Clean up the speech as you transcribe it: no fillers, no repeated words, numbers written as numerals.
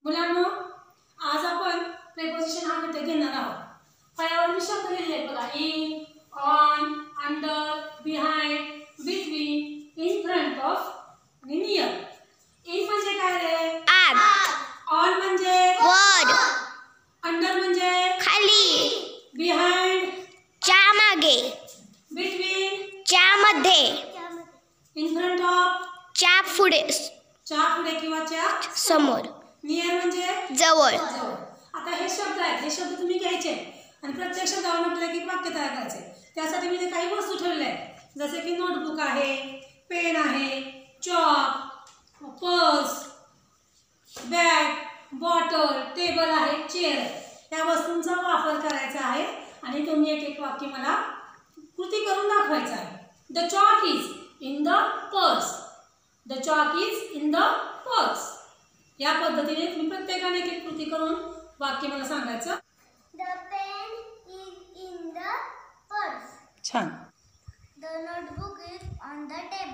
मुलांनो, आज आपण प्रेपोजिशन हा घटक घेणार आहोत. पायावर मी शब्द लिहिले आहेत बघा. In, on, under, behind, between, in front of आणि नियर. इन म्हणजे काय रे? आत. ऑन म्हणजे वर. अंडर म्हणजे खाली. बिहाइंड च्या मागे. बिटवीन च्या मध्ये. इन फ्रंट ऑफ च्या पुढे. किंवा च्या समोर. नियर म्हणजे जवळ. आता हे शब्द आहेत, हे शब्द तुम्ही घ्यायचे आणि प्रत्येक शब्दावर आपल्याला एक वाक्य तयार करायचे. त्यासाठी मी काही वस्तू ठेवल्या आहेत, जसे की नोटबुक आहे, पेन आहे, chalk, purse, bag, bottle, table आहे, चेअर आहे. या वस्तूंचा वापर करायचा आहे आणि तुम्ही एक एक वाक्य मला कृती करून दाखवायचं आहे. The chalk is in the purse. The chalk is in the purse. या पद्धतीने तुम्ही प्रत्येकाने एक कृती करून वाक्य मला सांगायचं. The pen is in the purse. छान. The notebook is on the table.